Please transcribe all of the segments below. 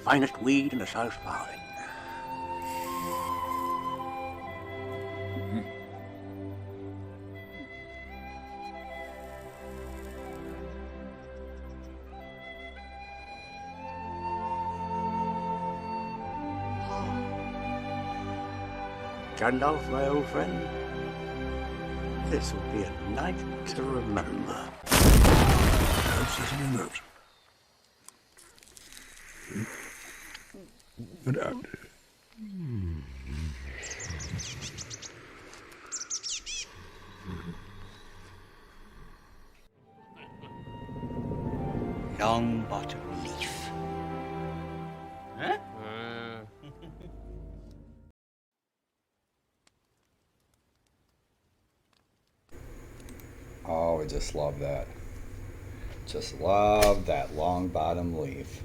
finest weed in the South Valley. Gandalf, my old friend, this will be a night to remember. Nerves, isn't it, nerves? Get out. Long bottom leaf. Huh? Oh, I just love that. Just love that long bottom leaf.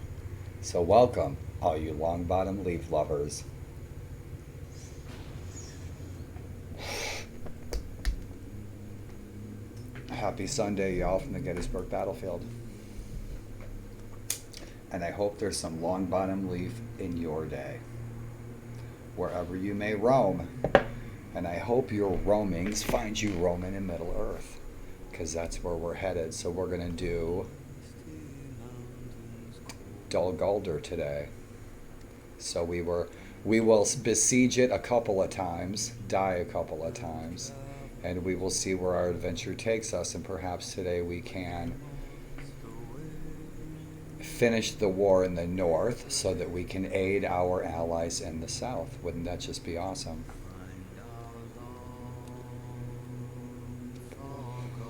So welcome, all you long bottom leaf lovers. Happy Sunday, y'all, from the Gettysburg Battlefield. And I hope there's some long bottom leaf in your day, wherever you may roam. And I hope your roamings find you roaming in Middle Earth, because that's where we're headed. So we're going to do Dol Guldur today. So we will besiege it a couple of times, die a couple of times, and we will see where our adventure takes us. And perhaps today we can finish the war in the north so that we can aid our allies in the south. Wouldn't that just be awesome?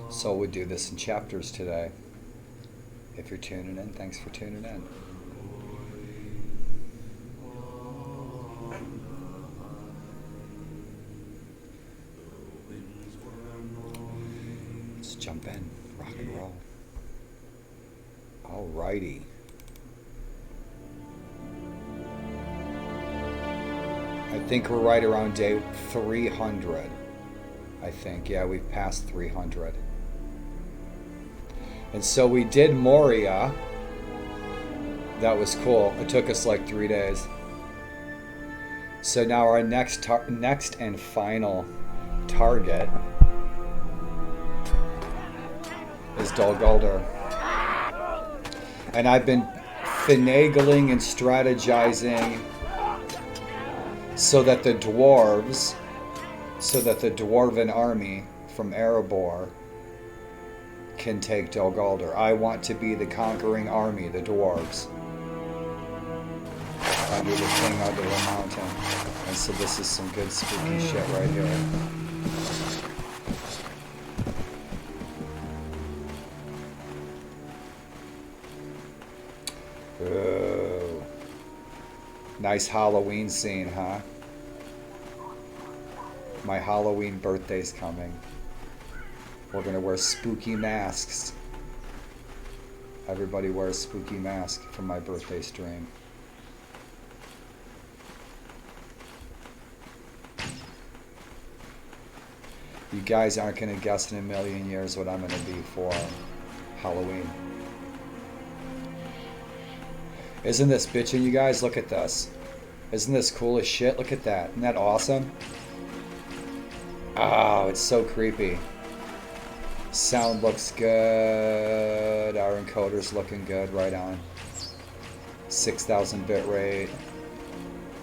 So we'll do this in chapters today. If you're tuning in, thanks for tuning in. Let's jump in, rock and roll. Alrighty. I think we're right around day 300. I think, yeah, we've passed 300. And so we did Moria. That was cool. It took us like 3 days. So now our next and final target is Dol Guldur. And I've been finagling and strategizing so that the dwarven army from Erebor can take Dol Guldur. I want to be the conquering army, the dwarves, under the king under the mountain. And so this is some good spooky shit right here. Ooh. Nice Halloween scene, huh? My Halloween birthday's coming. We're gonna wear spooky masks. Everybody wears a spooky mask for my birthday stream. You guys aren't gonna guess in a million years what I'm gonna be for Halloween. Isn't this bitchin', you guys? Look at this. Isn't this cool as shit? Look at that. Isn't that awesome? Oh, it's so creepy. Sound looks good. Our encoder's looking good. Right on. 6,000 bit rate.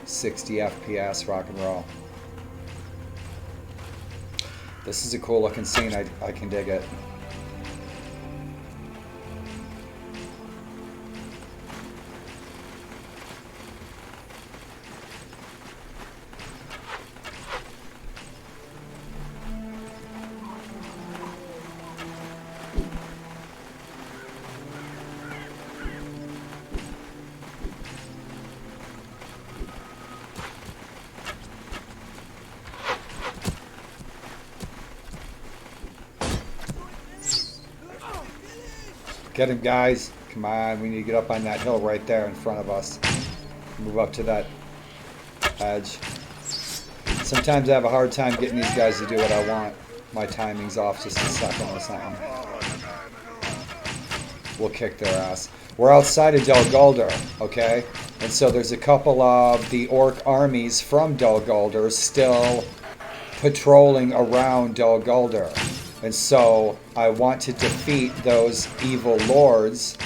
60 FPS. Rock and roll. This is a cool looking scene. I can dig it. Get him, guys. Come on, we need to get up on that hill right there in front of us. Move up to that edge. Sometimes I have a hard time getting these guys to do what I want. My timing's off just a second or something. We'll kick their ass. We're outside of Dol Guldur, okay? And so there's a couple of the orc armies from Dol Guldur still patrolling around Dol Guldur. And so I want to defeat those evil lords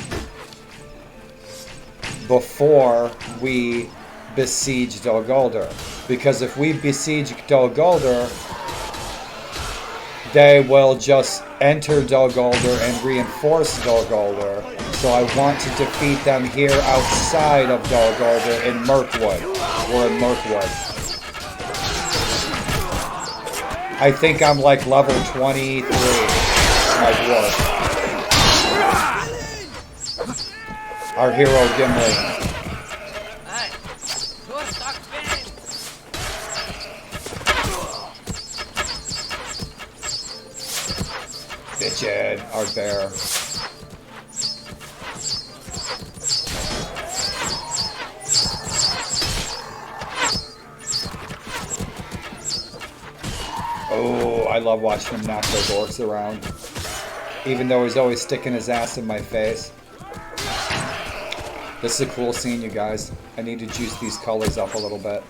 before we besiege Dol Guldur. Because if we besiege Dol Guldur, they will just enter Dol Guldur and reinforce Dol Guldur. So I want to defeat them here outside of Dol Guldur in Mirkwood. We're in Mirkwood. I think I'm like level 23, my dwarf. Our hero Gimli. Bitchin', our bear. Oh, I love watching him knock those orcs around. Even though he's always sticking his ass in my face. This is a cool scene, you guys. I need to juice these colors up a little bit.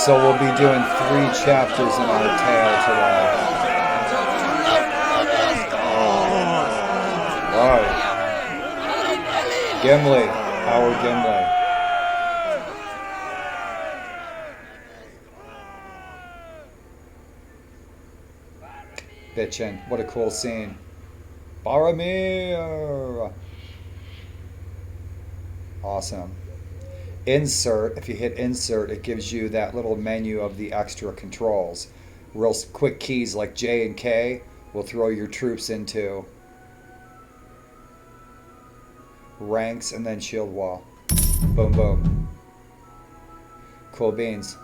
So we'll be doing 3 chapters in our tale today. Right. Gimli, our Gimli. Bitchin', what a cool scene. Boromir! Awesome. Insert, if you hit insert, it gives you that little menu of the extra controls. Real quick keys like J and K will throw your troops into ranks and then shield wall. Boom, boom. Cool beans.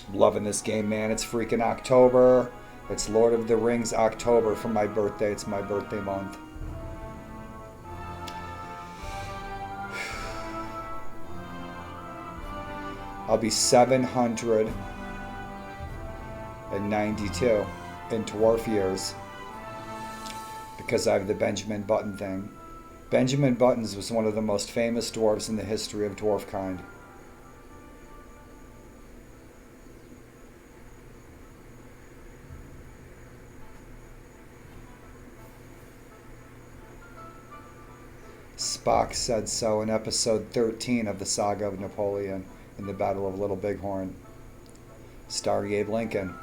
I'm loving this game, man. It's freaking October. It's Lord of the Rings October for my birthday. It's my birthday month. I'll be 792 in dwarf years because I have the Benjamin Button thing. Benjamin Buttons was one of the most famous dwarves in the history of dwarfkind. Spock said so in episode 13 of the Saga of Napoleon in the Battle of Little Bighorn. Star Abe Lincoln.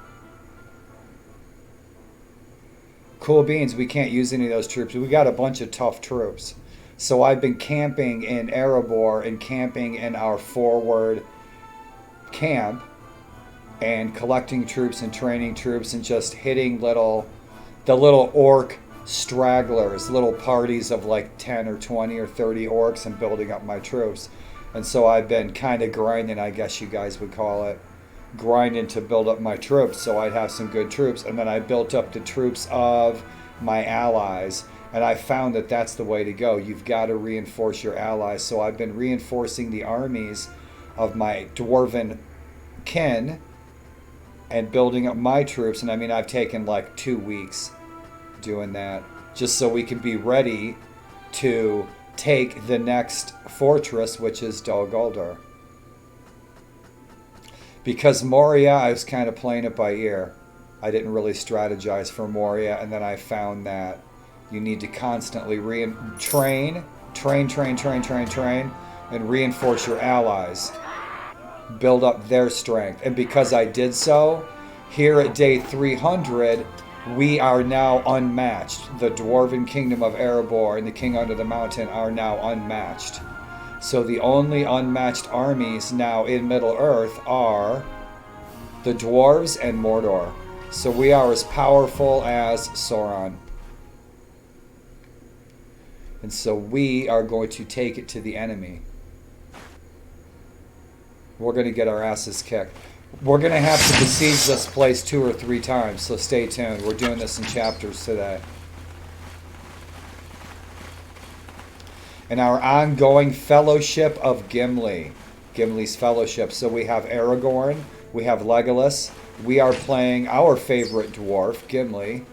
Cool beans, we can't use any of those troops. We got a bunch of tough troops. So I've been camping in Erebor and camping in our forward camp and collecting troops and training troops and just hitting the little orc stragglers, little parties of like 10 or 20 or 30 orcs and building up my troops. And so I've been kind of grinding, I guess you guys would call it, grinding to build up my troops so I'd have some good troops. And then I built up the troops of my allies. And I found that that's the way to go. You've got to reinforce your allies. So I've been reinforcing the armies of my dwarven kin and building up my troops. And I mean, I've taken like 2 weeks doing that just so we can be ready to take the next fortress, which is Dol Guldur. Because Moria, I was kind of playing it by ear. I didn't really strategize for Moria, and then I found that you need to constantly train, and reinforce your allies. Build up their strength. And because I did so, here at day 300, we are now unmatched. The Dwarven Kingdom of Erebor and the King Under the Mountain are now unmatched. So the only unmatched armies now in Middle-earth are the Dwarves and Mordor. So we are as powerful as Sauron. And so we are going to take it to the enemy. We're going to get our asses kicked. We're going to have to besiege this place 2 or 3 times, so stay tuned. We're doing this in chapters today. in our ongoing Fellowship of Gimli. Gimli's Fellowship. So we have Aragorn, we have Legolas, we are playing our favorite dwarf, Gimli,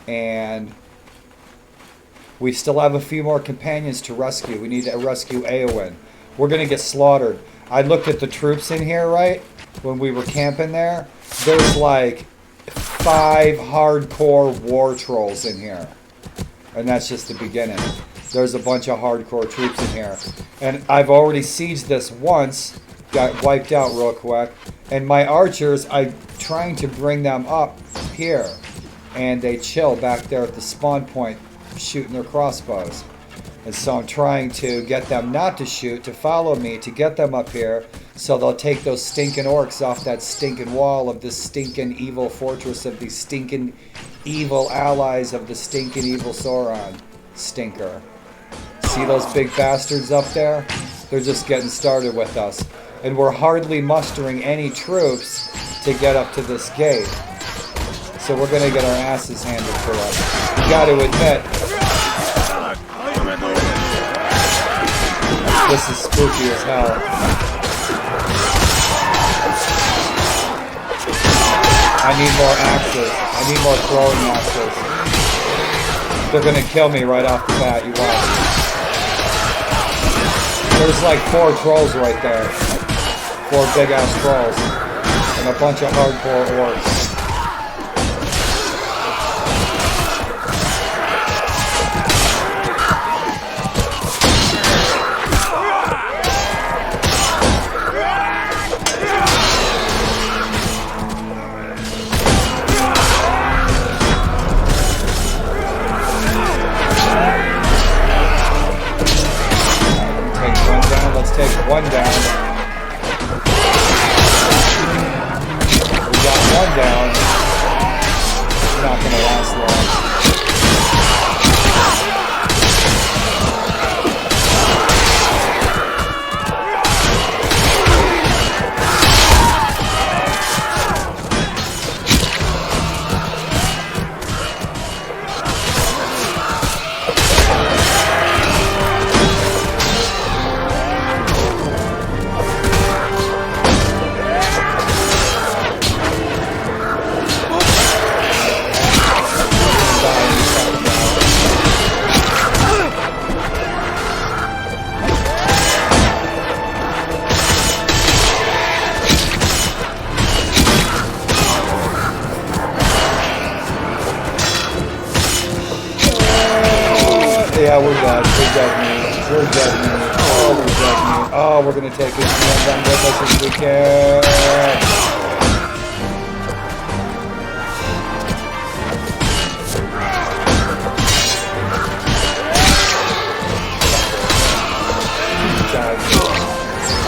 and we still have a few more companions to rescue. We need to rescue Eowyn. We're going to get slaughtered. I looked at the troops in here, right? When we were camping there. There's like 5 hardcore war trolls in here. And that's just the beginning. There's a bunch of hardcore troops in here. And I've already sieged this once. Got wiped out real quick. And my archers, I'm trying to bring them up here. And they chill back there at the spawn point, shooting their crossbows. And so I'm trying to get them not to shoot, to follow me, to get them up here, so they'll take those stinking orcs off that stinking wall of this stinking evil fortress of these stinking evil allies of the stinking evil Sauron. Stinker. See those big bastards up there? They're just getting started with us. And we're hardly mustering any troops to get up to this gate. So we're going to get our asses handed to us. You got to admit, this is spooky as hell. I need more axes. I need more throwing axes. They're gonna kill me right off the bat, you watch. There's like 4 trolls right there. 4 big ass trolls. And a bunch of hardcore orcs. Take one down. We got one down. It's not going to last long. Yeah, we're dead. We're dead, man. We're dead, man. Oh, we're dead, man. Oh, we're gonna take this man down with us as we can.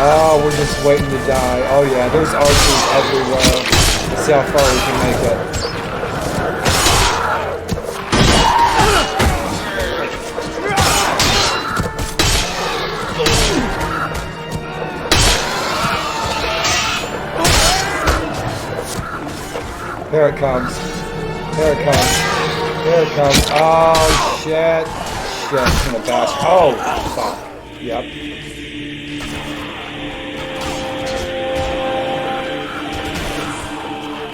Oh, we're just waiting to die. Oh yeah, there's archers everywhere. Let's see how far we can make it. Here it comes. Here it comes. Here it comes. Oh, shit. Shit, it's gonna bash. Oh, fuck. Yep.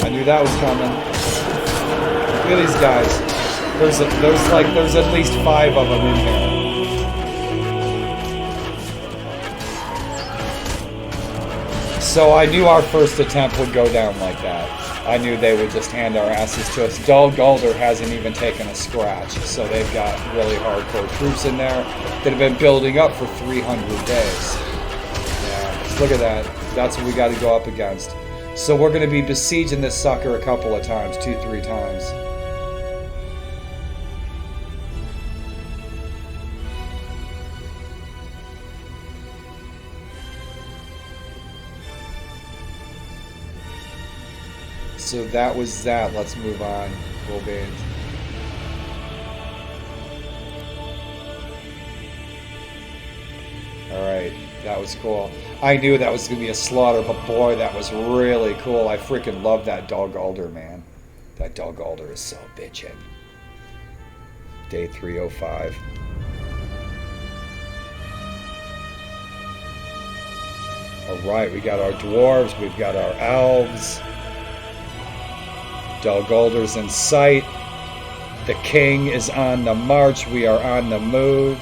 I knew that was coming. Look at these guys. There's at least 5 of them in here. So I knew our first attempt would go down like that. I knew they would just hand our asses to us. Dol Guldur hasn't even taken a scratch, so they've got really hardcore troops in there that have been building up for 300 days. Yeah, look at that. That's what we got to go up against. So we're going to be besieging this sucker a couple of times, 2-3 times. So that was that. Let's move on. We'll be. Alright, that was cool. I knew that was going to be a slaughter, but boy, that was really cool. I freaking love that Dol Guldur, man. That Dol Guldur is so bitchin'. Day 305. Alright, we got our dwarves, we've got our elves. Dol Guldur's in sight. The king is on the march, we are on the move.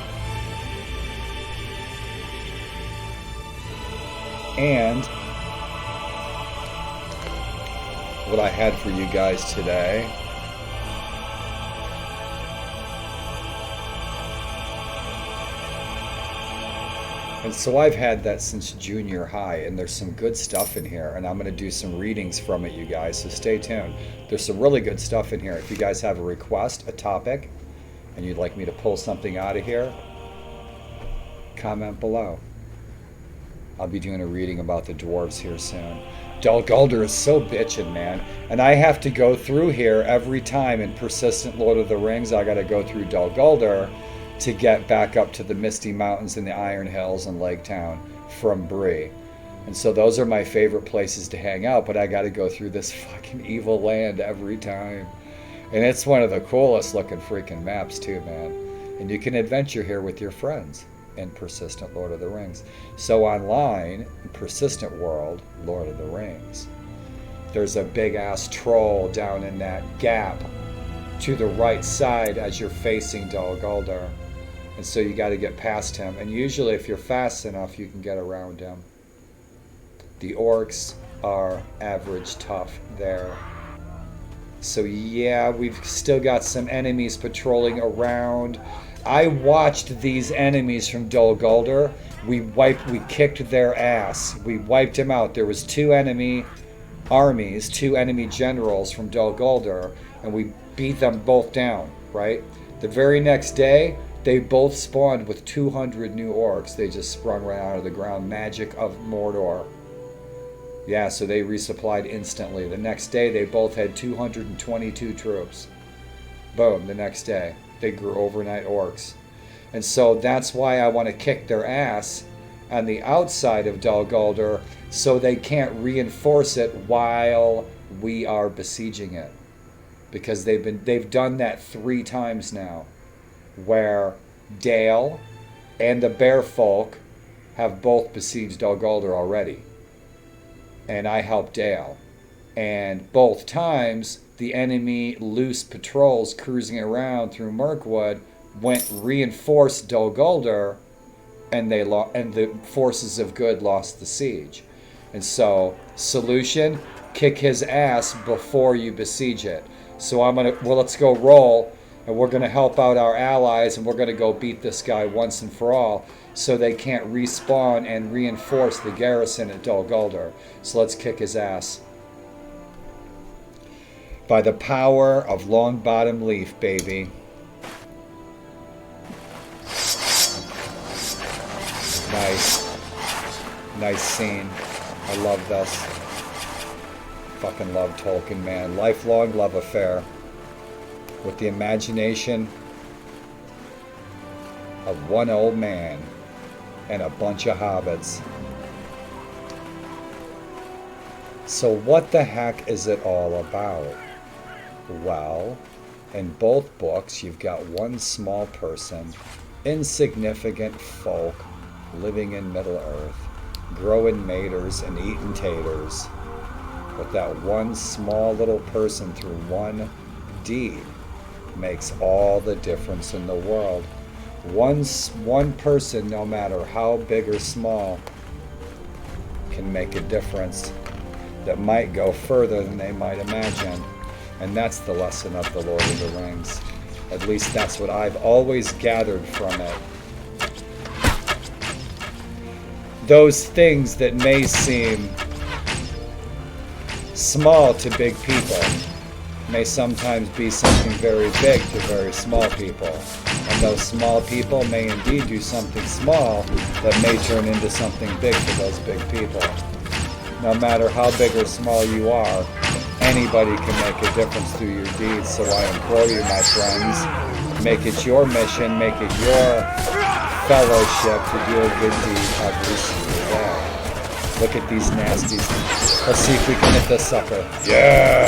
And what I had for you guys today. And so I've had that since junior high, and there's some good stuff in here, and I'm going to do some readings from it, you guys, so stay tuned. There's some really good stuff in here. If you guys have a request, a topic, and you'd like me to pull something out of here, comment below. I'll be doing a reading about the dwarves here soon. Dol Guldur is so bitchin', man. And I have to go through here every time in Persistent Lord of the Rings. I got to go through Dol Guldur to get back up to the Misty Mountains and the Iron Hills and Lake Town from Bree. And so those are my favorite places to hang out, but I got to go through this fucking evil land every time. And it's one of the coolest looking freaking maps too, man. And you can adventure here with your friends in Persistent Lord of the Rings. So online, in Persistent World, Lord of the Rings, there's a big ass troll down in that gap to the right side as you're facing Dol Guldur. And so you got to get past him. And usually if you're fast enough, you can get around him. The orcs are average tough there. So yeah, we've still got some enemies patrolling around. I watched these enemies from Dol Guldur. We kicked their ass. We wiped them out. There was 2 enemy armies, 2 enemy generals from Dol Guldur, and we beat them both down, right? The very next day, they both spawned with 200 new orcs. They just sprung right out of the ground. Magic of Mordor. Yeah, so they resupplied instantly. The next day, they both had 222 troops. Boom, the next day. They grew overnight orcs. And so that's why I want to kick their ass on the outside of Dol Guldur so they can't reinforce it while we are besieging it. Because they've done that 3 times now, where Dale and the Bear Folk have both besieged Dol Guldur already. And I helped Dale. And both times, the enemy loose patrols cruising around through Mirkwood went reinforced Dol Guldur, and the forces of good lost the siege. And so, solution, kick his ass before you besiege it. So let's go roll, and we're gonna help out our allies, and we're gonna go beat this guy once and for all, so they can't respawn and reinforce the garrison at Dol Guldur. So let's kick his ass. By the power of Long Bottom Leaf, baby. Nice scene. I love this. Fucking love Tolkien, man. Lifelong love affair with the imagination of one old man and a bunch of hobbits. So what the heck is it all about? Well, in both books, you've got one small person, insignificant folk, living in Middle-earth, growing maters and eating taters. But that one small little person through one deed makes all the difference in the world. One person, no matter how big or small, can make a difference that might go further than they might imagine. And that's the lesson of the Lord of the Rings. At least that's what I've always gathered from it. Those things that may seem small to big people may sometimes be something very big to very small people. And those small people may indeed do something small that may turn into something big for those big people. No matter how big or small you are, anybody can make a difference through your deeds. So I implore you, my friends, make it your mission, make it your fellowship to do a good deed every single day. Look at these nasties. Let's see if we can hit this sucker. Yeah!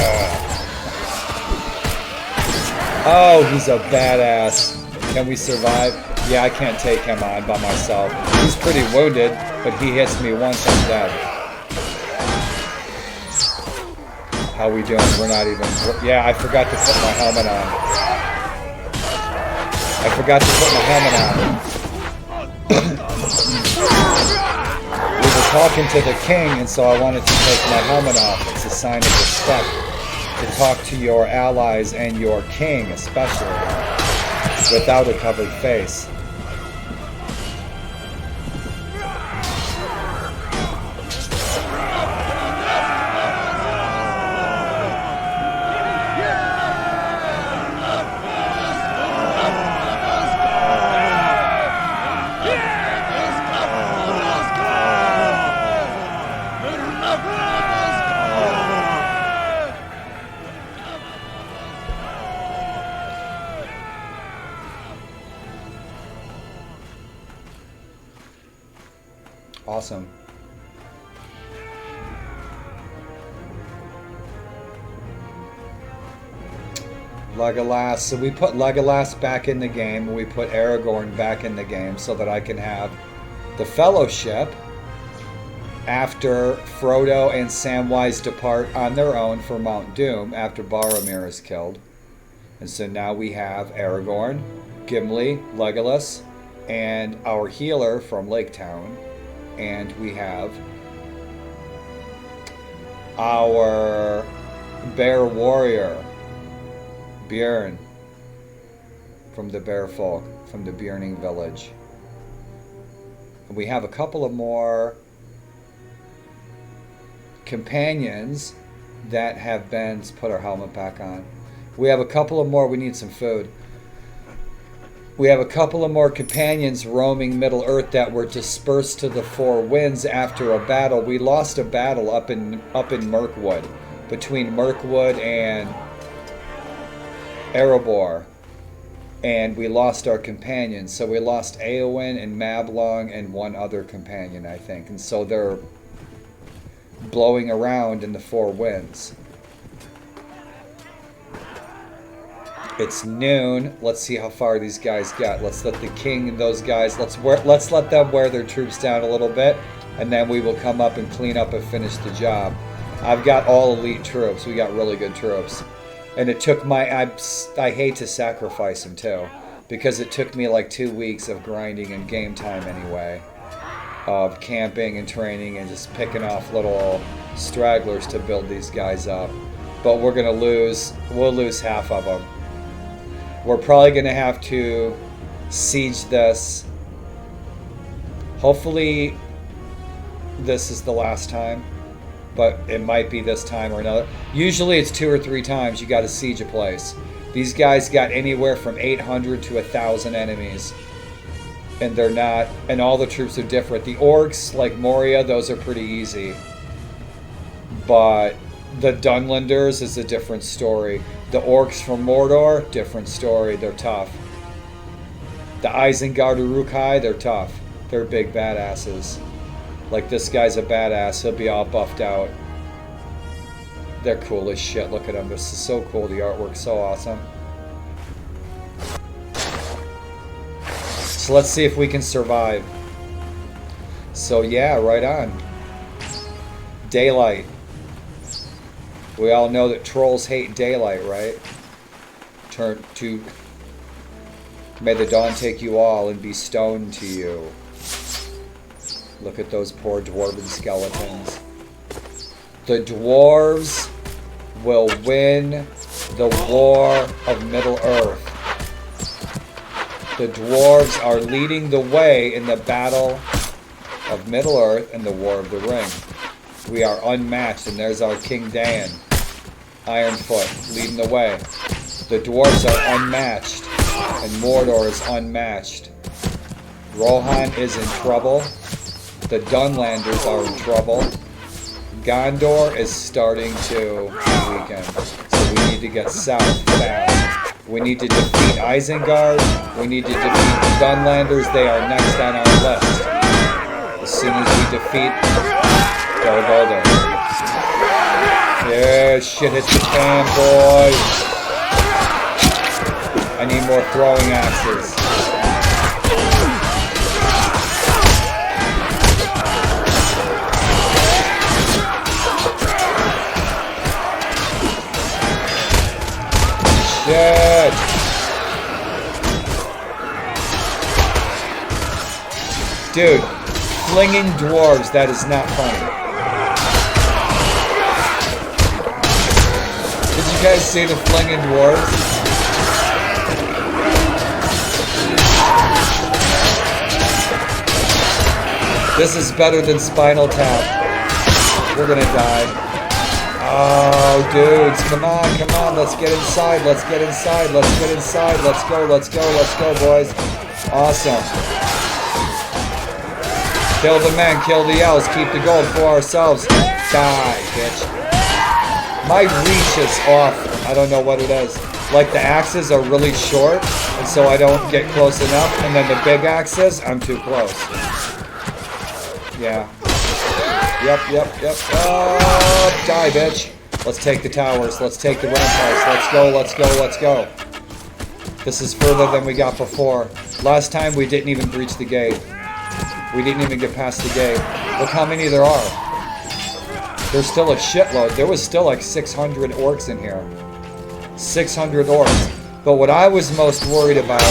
Oh, he's a badass. Can we survive? Yeah, I can't take him on by myself. He's pretty wounded, but he hits me once, I'm dead. How we doing? We're not even... Yeah, I forgot to put my helmet on. I forgot to put my helmet on. We were talking to the king, and so I wanted to take my helmet off. It's a sign of respect to talk to your allies and your king, especially, without a covered face. Awesome. Legolas. So we put Legolas back in the game, and we put Aragorn back in the game so that I can have the Fellowship after Frodo and Samwise depart on their own for Mount Doom after Boromir is killed. And so now we have Aragorn, Gimli, Legolas, and our healer from Lake Town. And we have our bear warrior, Björn, from the bear folk, from the Björning village. And we have a couple of more companions that have been... Let's put our helmet back on. We have a couple of more... We need some food. We have a couple of more companions roaming Middle-earth that were dispersed to the Four Winds after a battle. We lost a battle up in Mirkwood, between Mirkwood and Erebor, and we lost our companions. So we lost Eowyn and Mablung and one other companion, I think. And so they're blowing around in the Four Winds. It's noon. Let's see how far these guys got. Let's let the king and those guys, let's let them wear their troops down a little bit, and then we will come up and clean up and finish the job. I've got all elite troops. We got really good troops. And it took I hate to sacrifice them too, because it took me like 2 weeks of grinding and game time anyway, of camping and training and just picking off little stragglers to build these guys up. But we'll lose half of them. We're probably going to have to siege this. Hopefully this is the last time, but it might be this time or another. Usually it's 2 or 3 times you got to siege a place. These guys got anywhere from 800 to 1,000 enemies, and they're not, and all the troops are different. The orcs, like Moria, those are pretty easy, but the Dunlanders is a different story. The orcs from Mordor, different story. They're tough. The Isengard Uruk-hai, they're tough. They're big badasses. Like this guy's a badass. He'll be all buffed out. They're cool as shit. Look at them. This is so cool. The artwork's so awesome. So let's see if we can survive. So yeah, right on. Daylight. We all know that trolls hate daylight, right? May the dawn take you all and be stoned to you. Look at those poor dwarven skeletons. The dwarves will win the War of Middle-earth. The dwarves are leading the way in the Battle of Middle-earth and the War of the Ring. We are unmatched, and there's our King Dan. Ironfoot leading the way. The dwarves are unmatched, and Mordor is unmatched. Rohan is in trouble. The Dunlanders are in trouble. Gondor is starting to weaken, so we need to get south fast. We need to defeat Isengard. We need to defeat the Dunlanders. They are next on our list. As soon as we defeat Dol Guldur. Yeah, shit hits the fan, boys. I need more throwing axes. Dude, flinging dwarves, that is not funny. Did you guys see the flinging dwarves? This is better than Spinal Tap. We're gonna die. Oh, dudes, come on, let's get inside, let's get inside, let's get inside, let's go, boys. Awesome. Kill the men, kill the elves, keep the gold for ourselves. Die, bitch. My reach is off. I don't know what it is. Like the axes are really short, and so I don't get close enough, and then the big axes, I'm too close. Yeah. Yep. Oh, die, bitch. Let's take the towers. Let's take the ramparts. Let's go. This is further than we got before. Last time we didn't even breach the gate. We didn't even get past the gate. Look how many there are. There's still a shitload. There was still like 600 orcs in here. 600 orcs. But what I was most worried about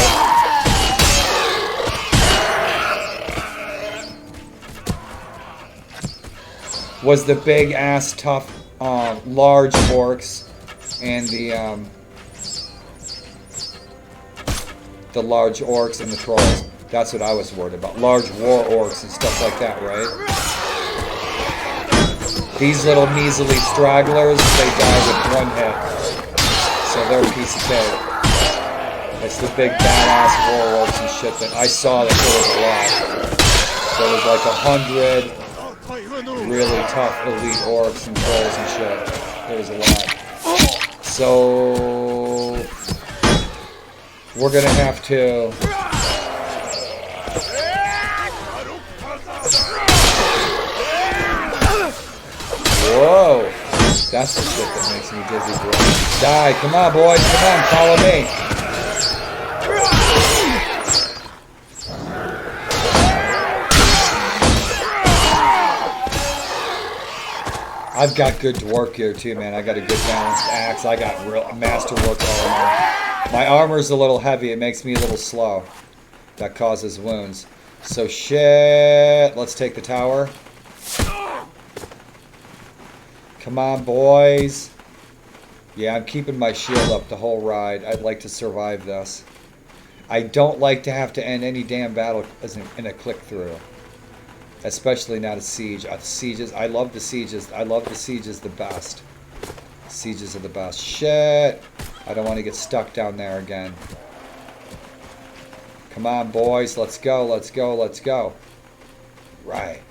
was the big ass tough large orcs and the large orcs and the trolls. That's what I was worried about. Large war orcs and stuff like that, right? These little measly stragglers, they die with one hit. So they're a piece of cake. It's the big badass war orcs and shit that I saw that there was a lot. There was like 100 really tough elite orcs and trolls and shit. There was a lot. So we're gonna have to whoa! That's the shit that makes me dizzy, bro. Die! Come on, boys! Come on, follow me! I've got good dwarf gear too, man. I got a good balanced axe. I got real masterwork armor. My armor's a little heavy. It makes me a little slow. That causes wounds. So shit. Let's take the tower. Come on, boys. Yeah, I'm keeping my shield up the whole ride. I'd like to survive this. I don't like to have to end any damn battle in a click-through. Especially not a siege. Sieges, I love the sieges. I love the sieges the best. Sieges are the best. Shit! I don't want to get stuck down there again. Come on, boys. Let's go. Right.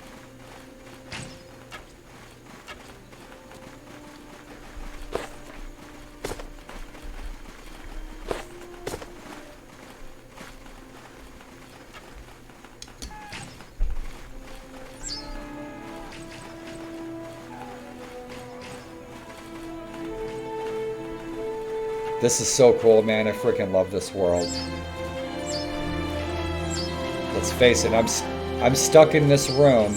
This is so cool, man. I freaking love this world. Let's face it, I'm stuck in this room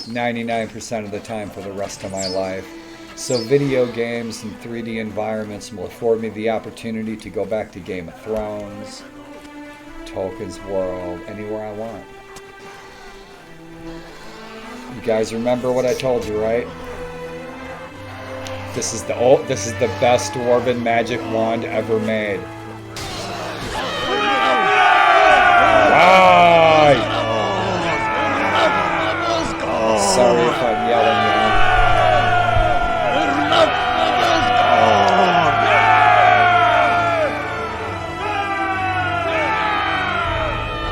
99% of the time for the rest of my life. So video games and 3D environments will afford me the opportunity to go back to Game of Thrones, Tolkien's world, anywhere I want. You guys remember what I told you, right? This is the best dwarven magic wand ever made. Why? Sorry if I'm yelling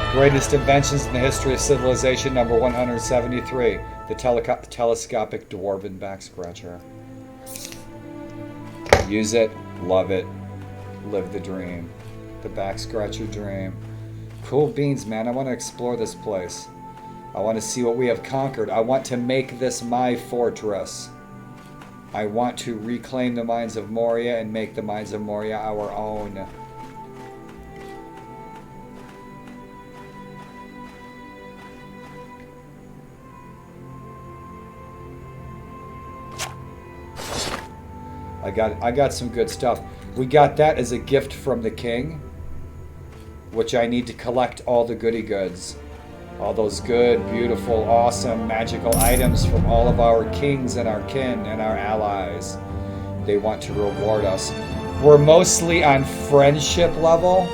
now. Greatest inventions in the history of civilization, number 173, the telescopic dwarven back scratcher. Use it, love it, live the dream. The back scratcher dream. Cool beans, man. I want to explore this place. I want to see what we have conquered. I want to make this my fortress. I want to reclaim the mines of Moria and make the mines of Moria our own. I got some good stuff. We got that as a gift from the king, which I need to collect all the goody goods. All those good, beautiful, awesome, magical items from all of our kings and our kin and our allies. They want to reward us. We're mostly on friendship level.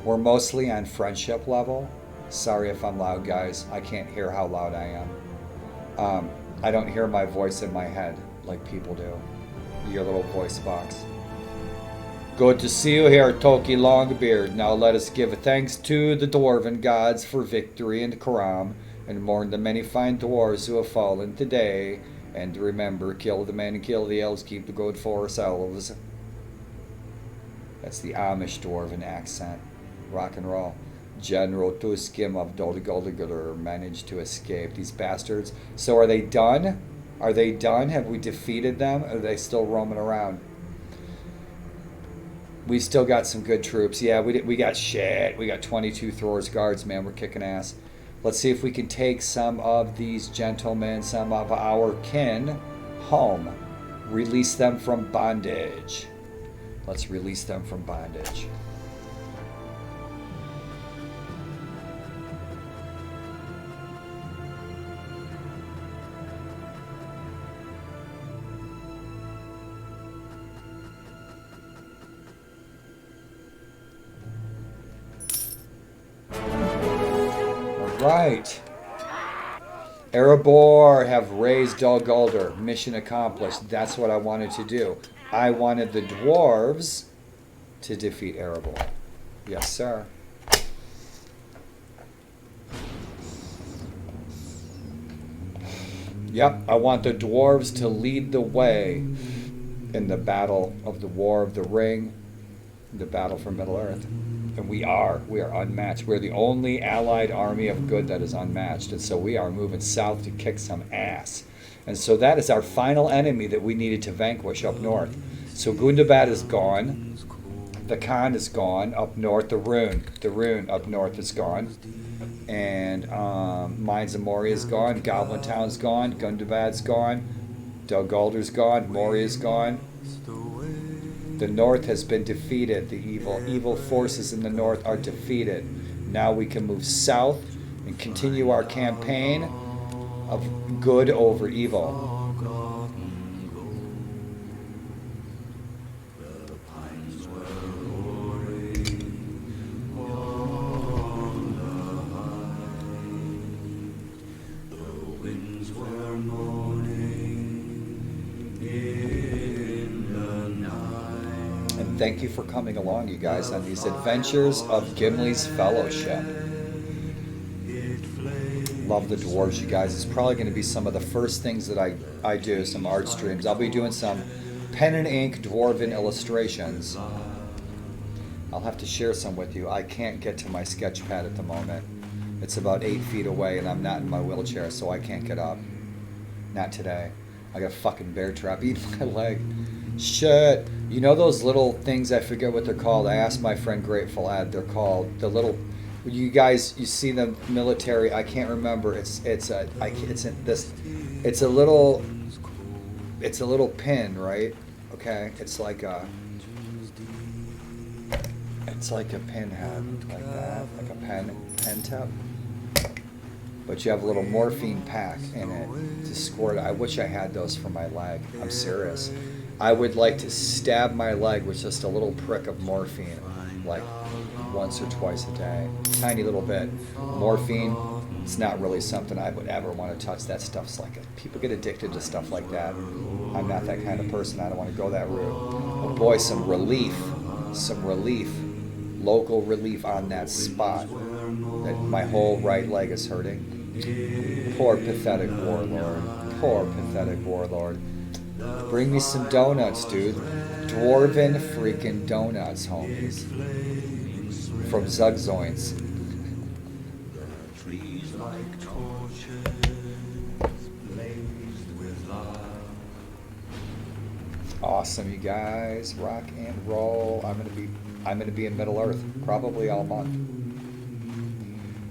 We're mostly on friendship level. Sorry if I'm loud, guys. I can't hear how loud I am. I don't hear my voice in my head like people do. Your little voice box. Good to see you here, Toki Longbeard. Now let us give thanks to the dwarven gods for victory and Karam, and mourn the many fine dwarves who have fallen today. And remember, kill the men and kill the elves, keep the good for ourselves. That's the Amish dwarven accent. Rock and roll. General Tuskim of Dol Guldur managed to escape. These bastards. So are they done? Are they done? Have we defeated them? Or are they still roaming around? We still got some good troops. Yeah, we got shit. We got 22 Thor's guards, man. We're kicking ass. Let's see if we can take some of these gentlemen, some of our kin, home. Release them from bondage. Let's release them from bondage. Right. Erebor have raised Dol Guldur. Mission accomplished. That's what I wanted to do. I wanted the dwarves to defeat Erebor. Yes, sir. Yep, I want the dwarves to lead the way in the battle of the War of the Ring, the battle for Middle-earth. And we are unmatched. We're the only allied army of good that is unmatched. And so we are moving south to kick some ass. And so that is our final enemy that we needed to vanquish up north. So Gundabad is gone. The Khan is gone up north. The Rune up north is gone. And Mines of Moria is gone. Goblin Town's gone. Gundabad's gone. Dol Guldur's gone. Moria's gone. The north has been defeated. The evil forces in the north are defeated. Now we can move south and continue our campaign of good over evil. Thank you for coming along, you guys, on these adventures of Gimli's Fellowship. Love the dwarves, you guys. It's probably going to be some of the first things that I do, some art streams. I'll be doing some pen and ink dwarven illustrations. I'll have to share some with you. I can't get to my sketch pad at the moment. It's about 8 feet away, and I'm not in my wheelchair, so I can't get up. Not today. I got a fucking bear trap eating my leg. Shit. You know those little things, I forget what they're called. I asked my friend Grateful Ed. They're called the little. You guys, you see them military. I can't remember. It's a little pin, right? Okay. It's like a pin head, like that, like a pen tip. But you have a little morphine pack in it to squirt. I wish I had those for my leg. I'm serious. I would like to stab my leg with just a little prick of morphine, like once or twice a day. Tiny little bit. Morphine, it's not really something I would ever want to touch. That stuff's like people get addicted to stuff like that. I'm not that kind of person. I don't want to go that route. But boy, some relief, local relief on that spot that my whole right leg is hurting. Poor pathetic warlord. Bring me some donuts, dude. Dwarven freaking donuts, homies. From Zugzoints. Awesome, you guys. Rock and roll. I'm gonna be in Middle Earth probably all month.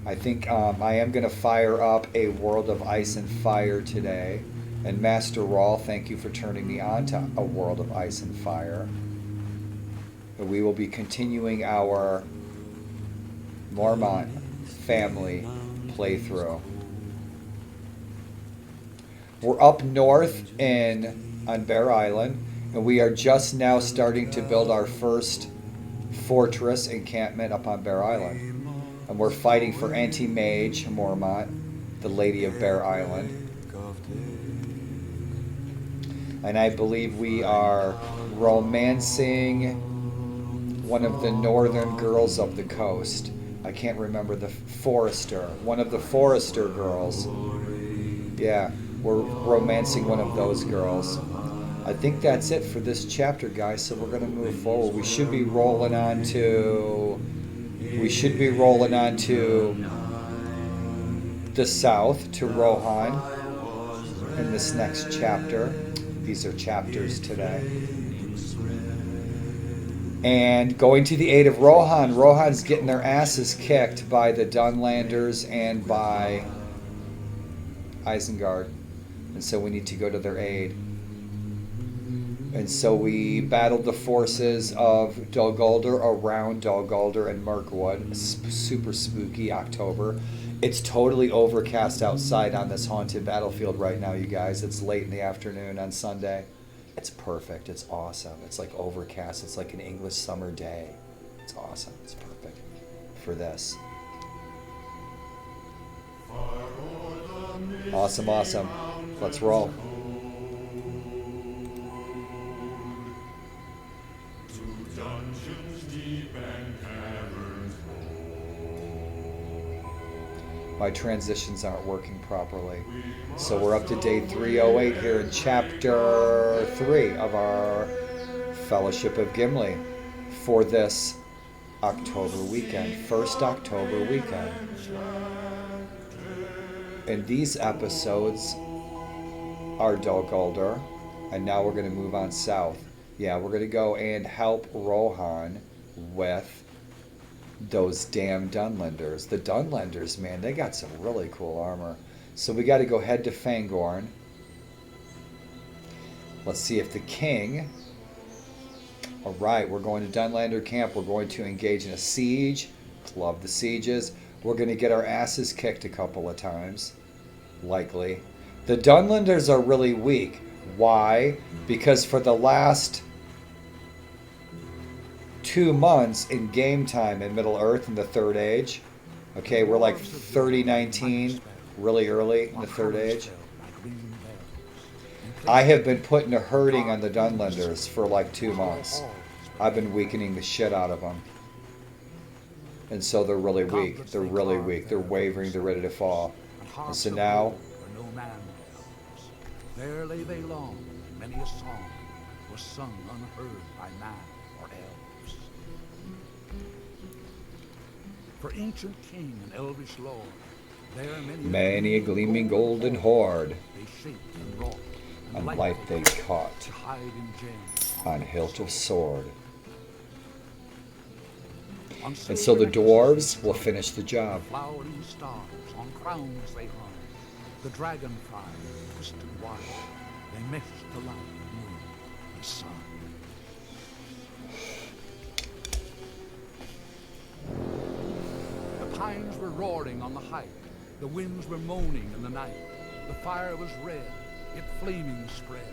I think I am gonna fire up a World of Ice and Fire today. And Master Rawl, thank you for turning me on to a World of Ice and Fire. But we will be continuing our Mormont family playthrough. We're up north on Bear Island, and we are just now starting to build our first fortress encampment up on Bear Island. And we're fighting for Anti-Mage Mormont, the Lady of Bear Island. And I believe we are romancing one of the northern girls of the coast. I can't remember the Forester. One of the Forester girls. Yeah, we're romancing one of those girls. I think that's it for this chapter, guys. So we're going to move forward. We should be rolling on to the south, to Rohan in this next chapter. These are chapters today. And going to the aid of Rohan. Rohan's getting their asses kicked by the Dunlanders and by Isengard. And so we need to go to their aid. And so we battled the forces of Dol Guldur around Dol Guldur and Mirkwood. Super spooky October. It's totally overcast outside on this haunted battlefield right now, you guys. It's late in the afternoon on Sunday. It's perfect. It's awesome. It's like overcast. It's like an English summer day. It's awesome. It's perfect for this. Awesome, awesome. Let's roll. My transitions aren't working properly. So we're up to day 308 here in chapter 3 of our Fellowship of Gimli for this October weekend, first October weekend. And these episodes are Dol Guldur, and now we're going to move on south. Yeah, we're going to go and help Rohan with those damn Dunlanders. The Dunlanders, man, they got some really cool armor. So we got to go head to Fangorn. Let's see if the king... Alright, we're going to Dunlander Camp. We're going to engage in a siege. Love the sieges. We're going to get our asses kicked a couple of times. Likely. The Dunlanders are really weak. Why? Because for the last 2 months in game time in Middle Earth in the Third Age. Okay, we're like 3019, really early in the Third Age. I have been putting a herding on the Dunlanders for like 2 months. I've been weakening the shit out of them. And so they're really weak. They're really weak. They're wavering. They're ready to fall. And so now... There lay they long, many a song was sung unheard by man or elves. For ancient king and elvish lord, there many a gleaming golden hoard, they shaped and wrought, and light they caught to hide in gems on hilt of sword. And so the dwarves will finish the job. Flowering stars on crowns they hung, the dragonfly twisted wide, they meshed the light of moon and sun. The pines were roaring on the height, the winds were moaning in the night. The fire was red, it flaming spread,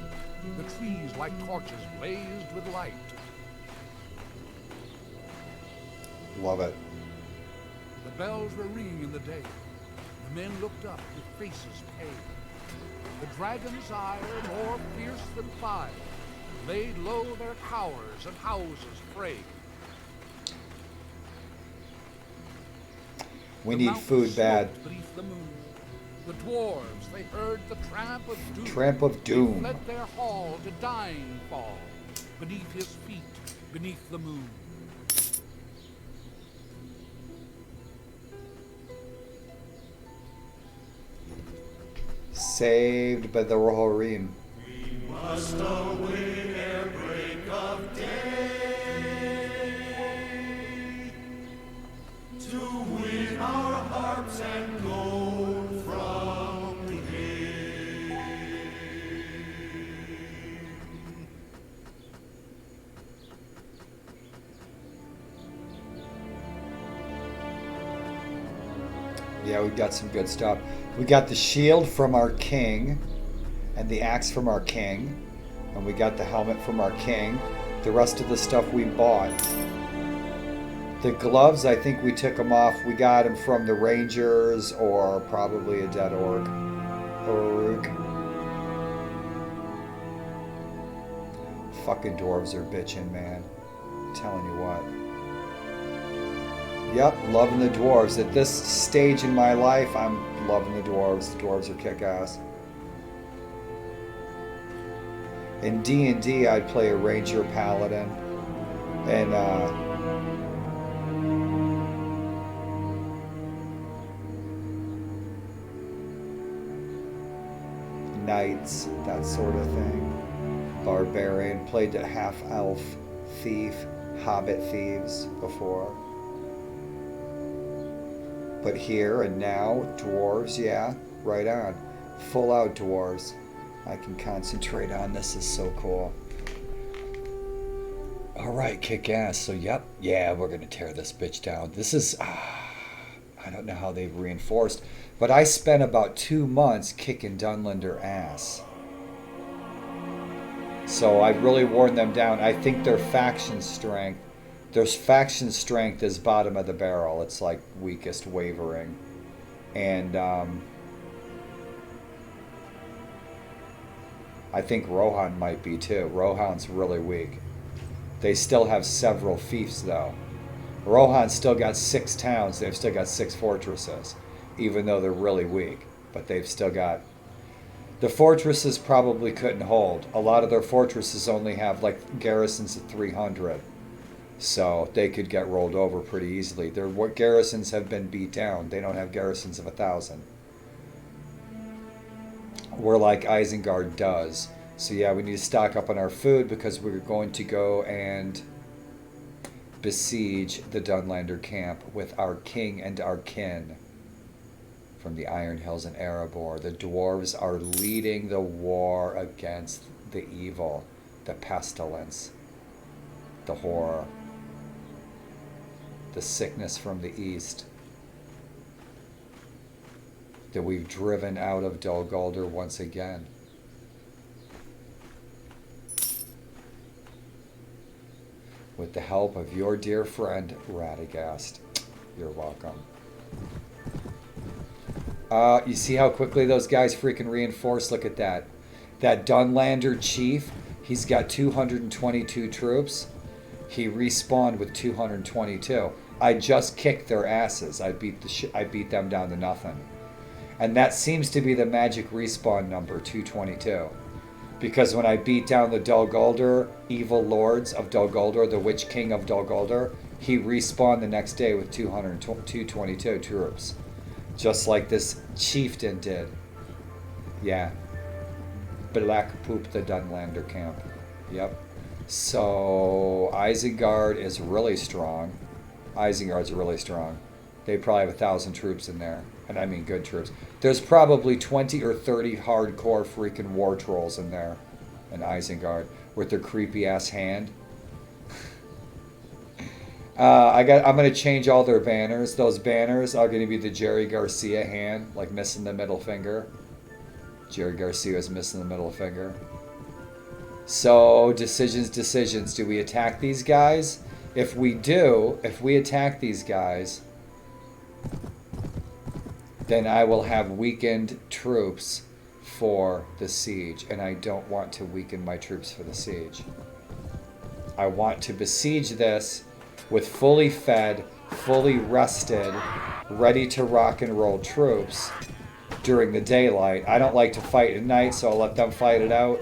the trees like torches blazed with light. Love it. The bells were ringing in the day, the men looked up with faces pale. The dragon's ire, more fierce than fire, laid low their towers and houses frail. We need food bad. Beneath the moon, the dwarves, they heard the tramp of doom. Tramp of doom. They fled their hall to dying fall, beneath his feet, beneath the moon. Saved by the Rohirrim. We must await ere break of day to win our hearts and gold from the hay. Yeah, we got some good stuff. We got the shield from our king, and the axe from our king, and we got the helmet from our king. The rest of the stuff we bought. The gloves, I think we took them off. We got them from the Rangers or probably a dead orc. Fucking dwarves are bitching, man. I'm telling you what. Yep, loving the dwarves. At this stage in my life, I'm loving the dwarves. The dwarves are kick-ass. In D&D, I'd play a ranger paladin. And, knights, that sort of thing. Barbarian. Played a half-elf thief, hobbit thieves before. But here and now, dwarves, yeah, right on. Full out dwarves. I can concentrate on. This is so cool. Alright, kick ass. So, yep, yeah, we're going to tear this bitch down. This is, I don't know how they've reinforced, but I spent about 2 months kicking Dunlander ass. So I really worn them down. I think their faction strength is bottom of the barrel. It's like weakest wavering. And I think Rohan might be too. Rohan's really weak. They still have several fiefs though. Rohan's still got 6 towns. They've still got 6 fortresses, even though they're really weak. But they've still got... The fortresses probably couldn't hold. A lot of their fortresses only have like garrisons of 300. So they could get rolled over pretty easily. Their garrisons have been beat down. They don't have garrisons of 1,000. Where like Isengard does. So yeah, we need to stock up on our food because we're going to go and besiege the Dunlander Camp with our king and our kin from the Iron Hills and Erebor. The dwarves are leading the war against the evil, the pestilence, the horror, the sickness from the east that we've driven out of Dol Guldur once again. With the help of your dear friend, Radagast. You're welcome. You see how quickly those guys freaking reinforce? Look at that. That Dunlander chief, he's got 222 troops. He respawned with 222. I just kicked their asses. I beat them down to nothing. And that seems to be the magic respawn number, 222. Because when I beat down the Dol Guldur, evil lords of Dol Guldur, the Witch King of Dol Guldur, he respawned the next day with 222 troops. Just like this chieftain did. Yeah. Black Poop the Dunlander Camp. Yep. So Isengard is really strong. Isengard's really strong. They probably have 1,000 troops in there. And I mean good troops. There's probably 20 or 30 hardcore freaking war trolls in there. In Isengard. With their creepy ass hand. I'm going to change all their banners. Those banners are going to be the Jerry Garcia hand. Like missing the middle finger. Jerry Garcia's missing the middle finger. So, decisions. Do we attack these guys? If we attack these guys, then I will have weakened troops for the siege. And I don't want to weaken my troops for the siege. I want to besiege this with fully fed, fully rested, ready to rock and roll troops during the daylight. I don't like to fight at night, so I'll let them fight it out.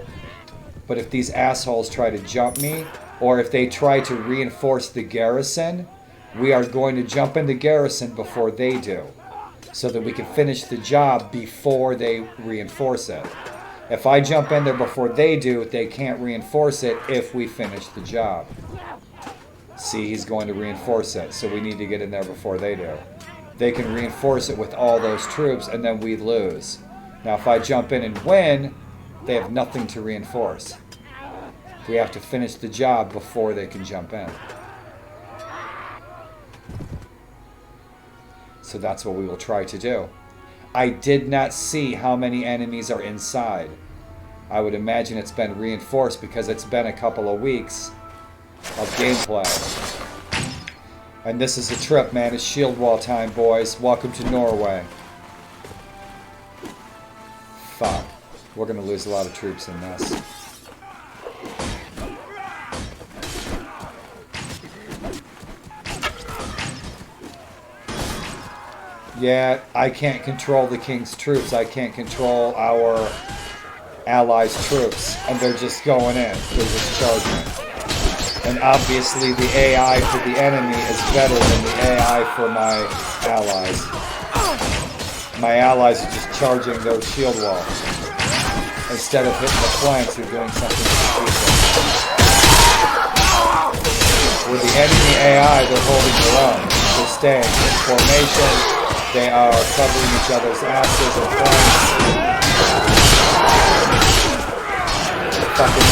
But if these assholes try to jump me, or if they try to reinforce the garrison, we are going to jump in the garrison before they do, so that we can finish the job before they reinforce it. If I jump in there before they do, they can't reinforce it if we finish the job. See, he's going to reinforce it, so we need to get in there before they do. They can reinforce it with all those troops, and then we lose. Now, if I jump in and win, they have nothing to reinforce. We have to finish the job before they can jump in. So that's what we will try to do. I did not see how many enemies are inside. I would imagine it's been reinforced because it's been a couple of weeks of gameplay. And this is a trip, man. It's shield wall time, boys. Welcome to Norway. Fuck. We're gonna lose a lot of troops in this. Yeah, I can't control the king's troops. I can't control our allies' troops. And they're just going in. They're just charging. And obviously the AI for the enemy is better than the AI for my allies. My allies are just charging their shield wall. Instead of hitting the flanks, they're doing something stupid. With the enemy AI, they're holding their own. They're staying in formation. They are covering each other's asses and flanks. Fucking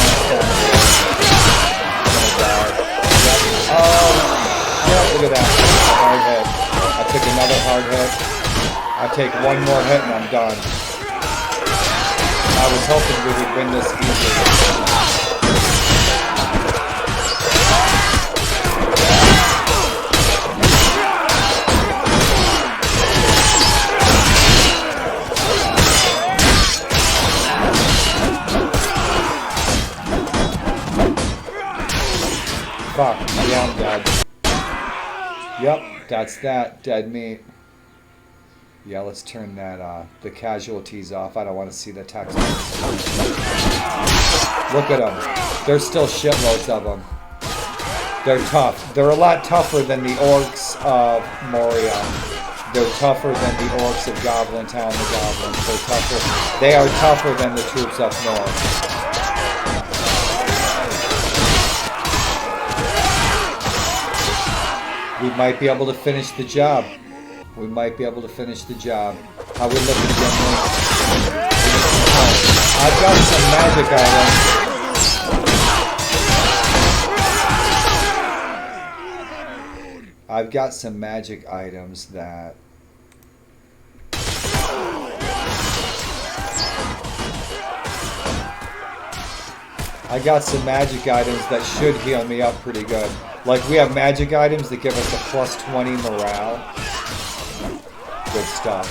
oh, yeah, look at that. Hard hit. I took another hard hit. I take one more hit and I'm done. I was hoping we would win this easily. Fuck, yeah, I'm dead. Yep, that's that. Dead meat. Yeah, let's turn that, the casualties off. I don't want to see the text. Look at them. There's still shitloads of them. They're tough. They're a lot tougher than the orcs of Moria. They're tougher than the orcs of Goblin Town, the goblins. They're tougher. They are tougher than the troops up north. We might be able to finish the job. We might be able to finish the job. How we looking, Gimli? I've got some magic items. I've got some magic items that... I got some magic items that should heal me up pretty good. Like, we have magic items that give us a plus 20 morale. Good stuff.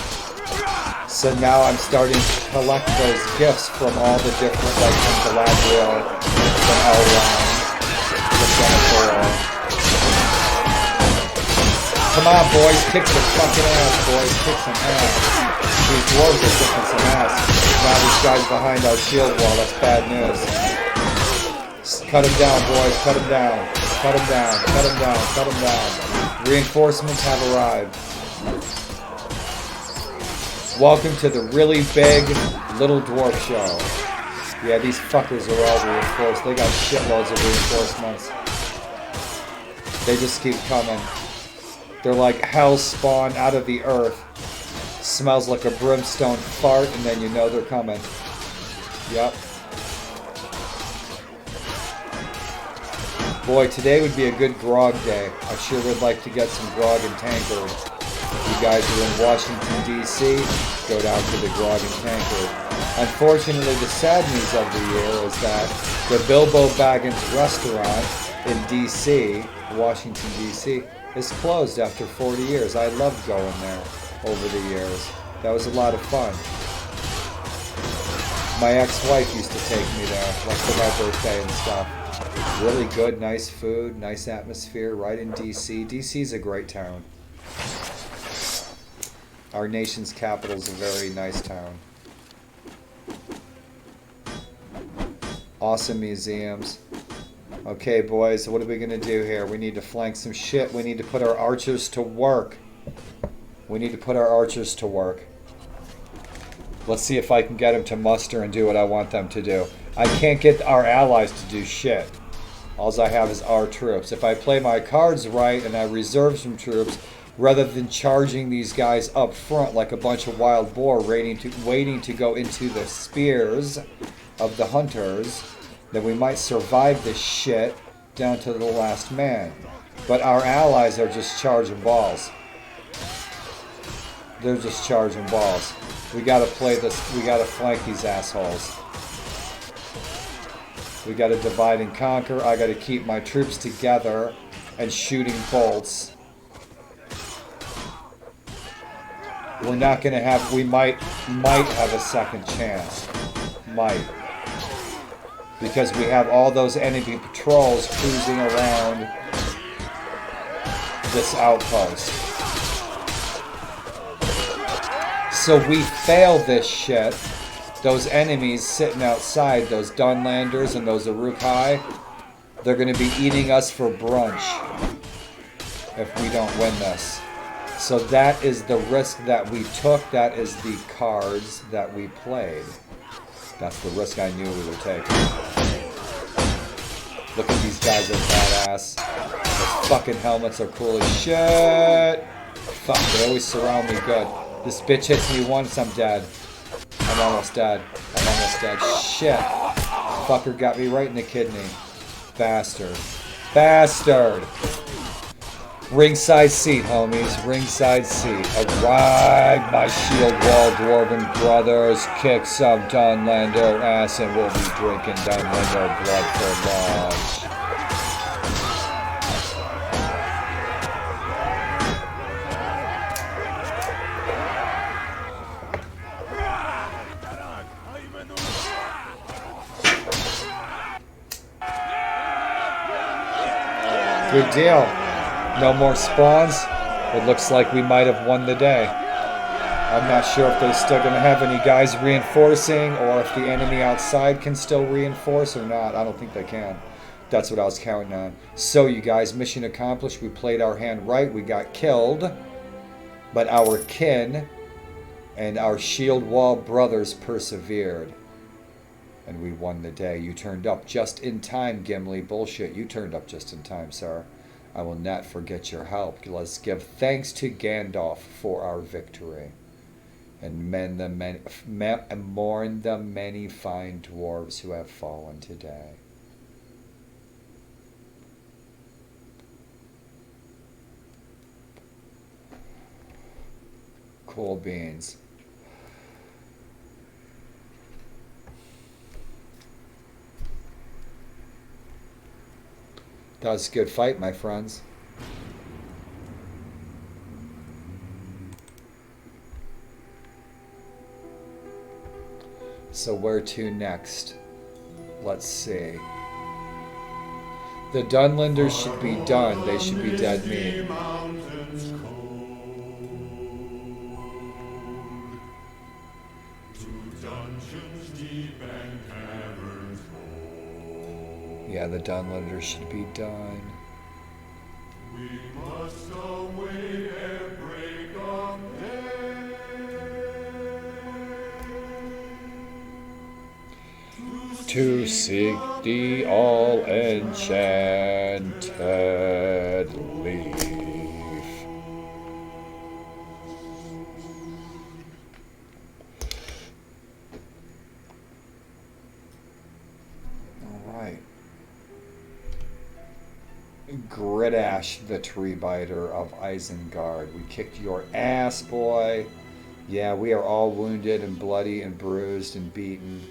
So now I'm starting to collect those gifts from all the different, like from Galadriel, from Elrond, from Denethor. Come on, boys, kick some fucking ass, boys, kick some ass. These dwarves are kicking some ass. Now this guy's behind our shield wall, that's bad news. Cut him down, boys, cut him down. Cut him down, cut him down, cut him down. Reinforcements have arrived. Welcome to the really big little dwarf show. Yeah, these fuckers are all reinforced. They got shitloads of reinforcements. They just keep coming. They're like hell spawned out of the earth. Smells like a brimstone fart, and then you know they're coming. Yep. Boy, today would be a good grog day. I sure would like to get some grog and tankard. If you guys are in Washington, D.C., go down to the grog and tankard. Unfortunately, the sad news of the year is that the Bilbo Baggins restaurant in D.C., Washington, D.C., is closed after 40 years. I loved going there over the years. That was a lot of fun. My ex-wife used to take me there, like for my birthday and stuff. Really good, nice food, nice atmosphere, right in D.C. D.C.'s a great town. Our nation's capital is a very nice town. Awesome museums. Okay, boys, what are we going to do here? We need to flank some shit. We need to put our archers to work. We need to put our archers to work. Let's see if I can get them to muster and do what I want them to do. I can't get our allies to do shit. All I have is our troops. If I play my cards right and I reserve some troops, rather than charging these guys up front like a bunch of wild boar waiting to go into the spears of the hunters, then we might survive this shit down to the last man. But our allies are just charging balls. They're just charging balls. We gotta play this. We gotta flank these assholes. We gotta divide and conquer. I gotta keep my troops together and shooting bolts. We're not gonna have. We might have a second chance. Might. Because we have all those enemy patrols cruising around this outpost. So we fail this shit. Those enemies sitting outside, those Dunlanders and those Uruk-hai, they're going to be eating us for brunch if we don't win this. So that is the risk that we took. That is the cards that we played. That's the risk I knew we were taking. Look at these guys, they're badass. Those fucking helmets are cool as shit. Fuck, they always surround me good. This bitch hits me once, I'm dead. I'm almost dead. I'm almost dead. Shit. Fucker got me right in the kidney. Bastard. Bastard. Ringside seat, homies. Ringside seat. Alright, my shield wall dwarven brothers. Kick some Dunlander ass and we'll be drinking Dunlander blood for lunch. Good deal. No more spawns. It looks like we might have won the day. I'm not sure if they're still going to have any guys reinforcing or if the enemy outside can still reinforce or not. I don't think they can. That's what I was counting on. So you guys, mission accomplished. We played our hand right. We got killed. But our kin and our shield wall brothers persevered. And we won the day. You turned up just in time, Gimli. Bullshit, you turned up just in time, sir. I will not forget your help. Let's give thanks to Gandalf for our victory. And mourn the many fine dwarves who have fallen today. Cool beans. That was a good fight, my friends. So where to next? Let's see. The Dunlanders should be done. They should be dead meat. Yeah, the Dunlander should be done. We must await at break of day to seek the all-enchanted leaf. Gritash, the tree biter of Isengard. We kicked your ass, boy. Yeah, we are all wounded and bloody and bruised and beaten.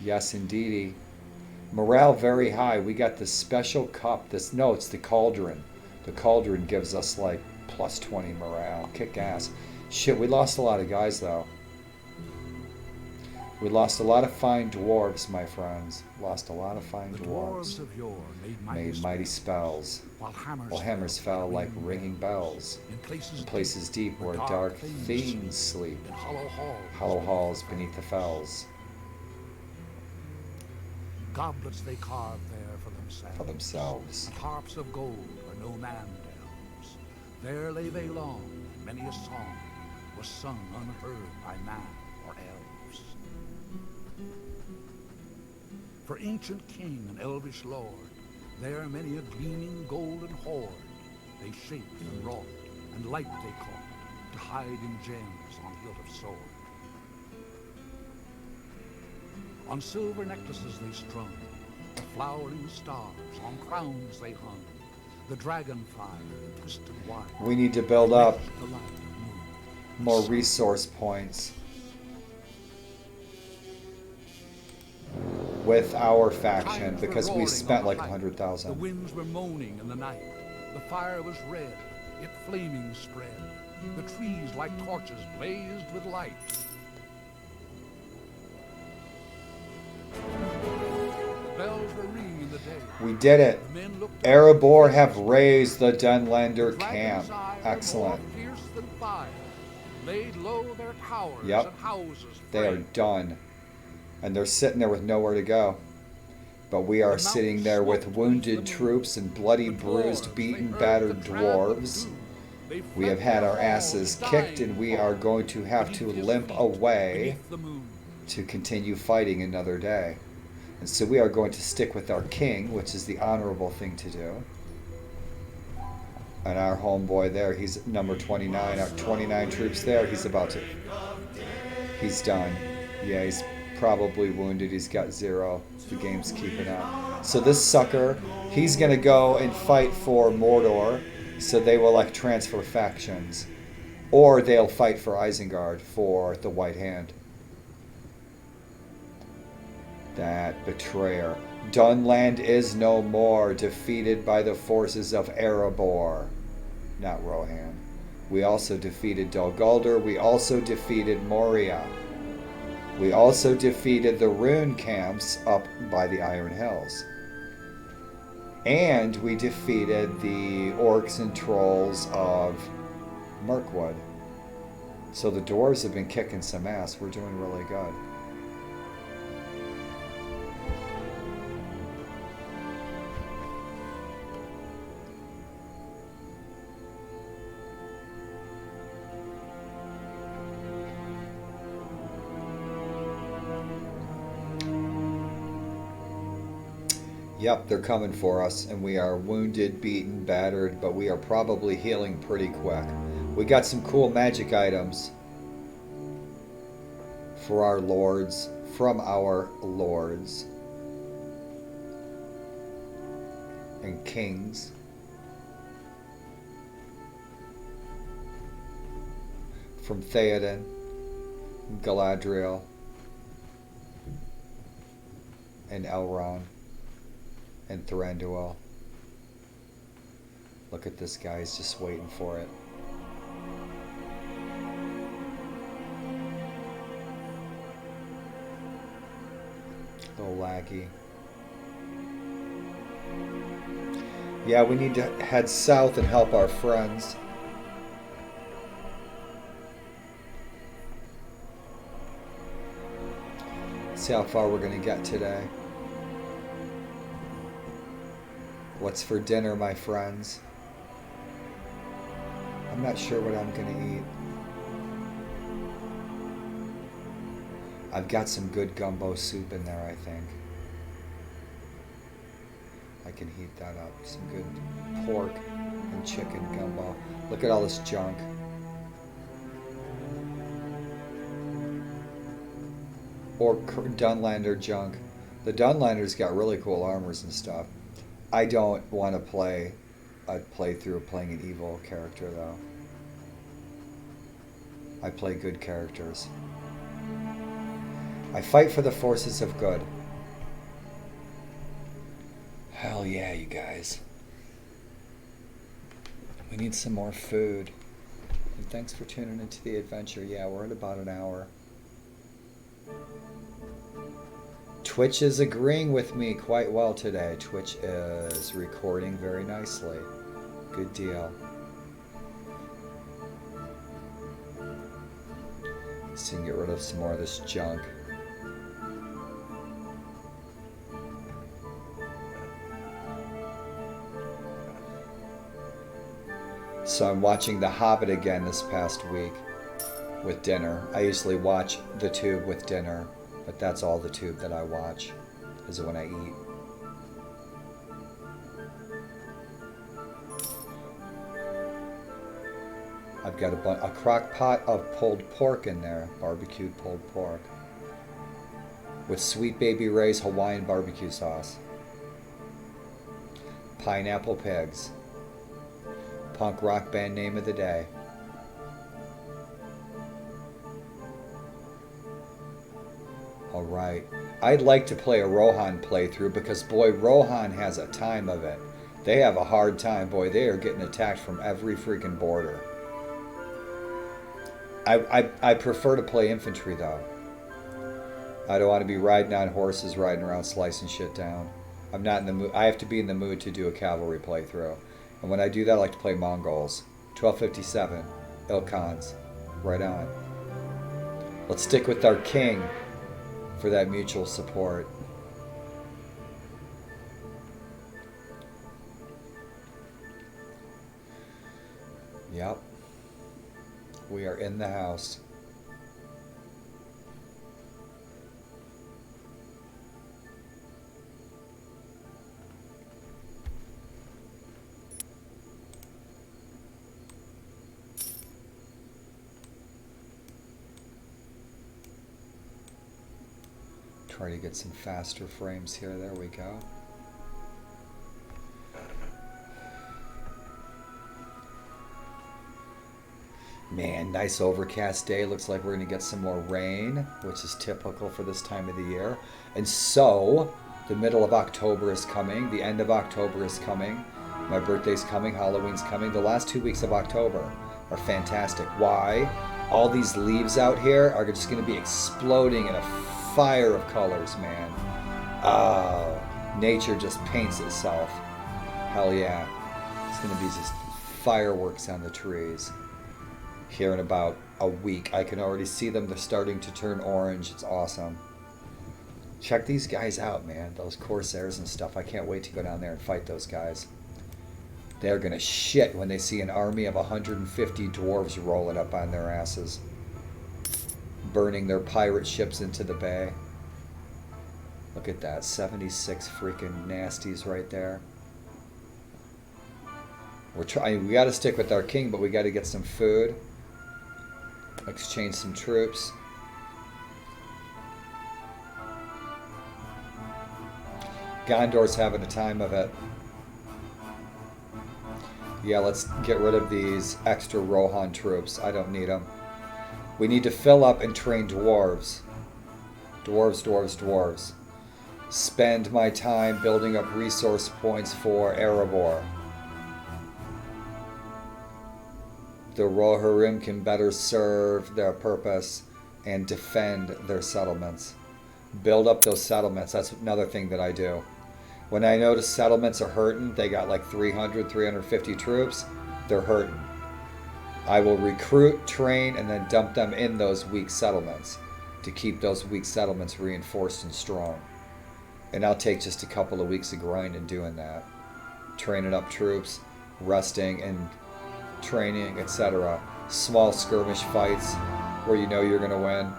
Yes, indeedy. Morale very high. We got the special cup. It's the cauldron. The cauldron gives us like plus 20 morale. Kick ass. Shit, we lost a lot of guys though. We lost a lot of fine dwarves, my friends. Lost a lot of fine dwarves. Of yore made mighty spells. While hammers fell like ringing bells. In places deep where dark fiends sleep. In hollow halls beneath the fells. Goblets they carved there for themselves. And harps of gold where no man delves. There lay they long, and many a song was sung unheard by man or elves. For ancient king and elvish lord, there many a gleaming golden hoard they shaped and wrought, and light they caught, to hide in gems on hilt of sword. On silver necklaces they strung, the flowering stars on crowns they hung, the dragonfly twisted wide. We need to build up. The light of moon. more resource points with our faction Giants were because we roaring spent on like the height. 100,000. The winds were moaning in the night. The fire was red, it flaming spread. The trees like torches blazed with light. The bells were ringing in the day. We did it. The men looked up. Erebor have razed the Dunlander The Camp. dragon's ire, Excellent. more fierce than fire, laid low their towers Yep. and houses They are framed. done. And they're sitting there with nowhere to go. But we are sitting there with wounded troops and bloody, bruised, beaten, battered dwarves. We have had our asses kicked and we are going to have to limp away to continue fighting another day. And so we are going to stick with our king, which is the honorable thing to do. And our homeboy there, he's number 29, our 29 troops there, he's done. Yeah, he's probably wounded, he's got 0. The game's keeping up. So this sucker, he's gonna go and fight for Mordor, so they will like transfer factions. Or they'll fight for Isengard for the White Hand. That betrayer. Dunland is no more, defeated by the forces of Erebor. Not Rohan. We also defeated Dol Guldur. We also defeated Moria. We also defeated the rune camps up by the Iron Hills. And we defeated the orcs and trolls of Mirkwood. So the dwarves have been kicking some ass. We're doing really good. Yep, they're coming for us, and we are wounded, beaten, battered, but we are probably healing pretty quick. We got some cool magic items for our lords, from our lords and kings. From Theoden, Galadriel, and Elrond. And Thranduil. Look at this guy, he's just waiting for it. A little laggy. Yeah, we need to head south and help our friends. See how far we're going to get today. What's for dinner, my friends? I'm not sure what I'm gonna eat. I've got some good gumbo soup in there, I think. I can heat that up. Some good pork and chicken gumbo. Look at all this junk. Or Dunlander junk. The Dunlander's got really cool armors and stuff. I don't want to play a playthrough playing an evil character, though. I play good characters. I fight for the forces of good. Hell yeah, you guys. We need some more food. And thanks for tuning into the adventure. Yeah, we're at about an hour. Twitch is agreeing with me quite well today. Twitch is recording very nicely. Good deal. So you can get rid of some more of this junk. So I'm watching The Hobbit again this past week with dinner. I usually watch the tube with dinner. But that's all the tube that I watch, is when I eat. I've got a crock pot of pulled pork in there, barbecued pulled pork, with Sweet Baby Ray's Hawaiian barbecue sauce, pineapple pigs, punk rock band name of the day, Alright. I'd like to play a Rohan playthrough because, boy, Rohan has a time of it. They have a hard time. Boy, they are getting attacked from every freaking border. I prefer to play infantry, though. I don't want to be riding on horses, riding around, slicing shit down. I'm not in the mood. I have to be in the mood to do a cavalry playthrough. And when I do that, I like to play Mongols. 1257. Ilkhans. Right on. Let's stick with our king for that mutual support. Yep. We are in the house. Try to get some faster frames here. There we go. Man, nice overcast day. Looks like we're going to get some more rain, which is typical for this time of the year. And so, the middle of October is coming. The end of October is coming. My birthday's coming. Halloween's coming. The last 2 weeks of October are fantastic. Why? All these leaves out here are just going to be exploding in a fire of colors, man. Oh, nature just paints itself. Hell yeah. It's going to be just fireworks on the trees. Here in about a week. I can already see them. They're starting to turn orange. It's awesome. Check these guys out, man. Those Corsairs and stuff. I can't wait to go down there and fight those guys. They're going to shit when they see an army of 150 dwarves rolling up on their asses. Burning their pirate ships into the bay. Look at that. 76 freaking nasties right there. We're trying. We got to stick with our king, but we got to get some food. Exchange some troops. Gondor's having a time of it. Yeah, let's get rid of these extra Rohan troops. I don't need them. We need to fill up and train dwarves. Dwarves, dwarves, dwarves. Spend my time building up resource points for Erebor. The Rohirrim can better serve their purpose and defend their settlements. Build up those settlements. That's another thing that I do. When I notice settlements are hurting, they got like 300, 350 troops, they're hurting. I will recruit, train, and then dump them in those weak settlements to keep those weak settlements reinforced and strong. And I'll take just a couple of weeks of grind in doing that. Training up troops, resting, and training, etc. Small skirmish fights where you know you're going to win.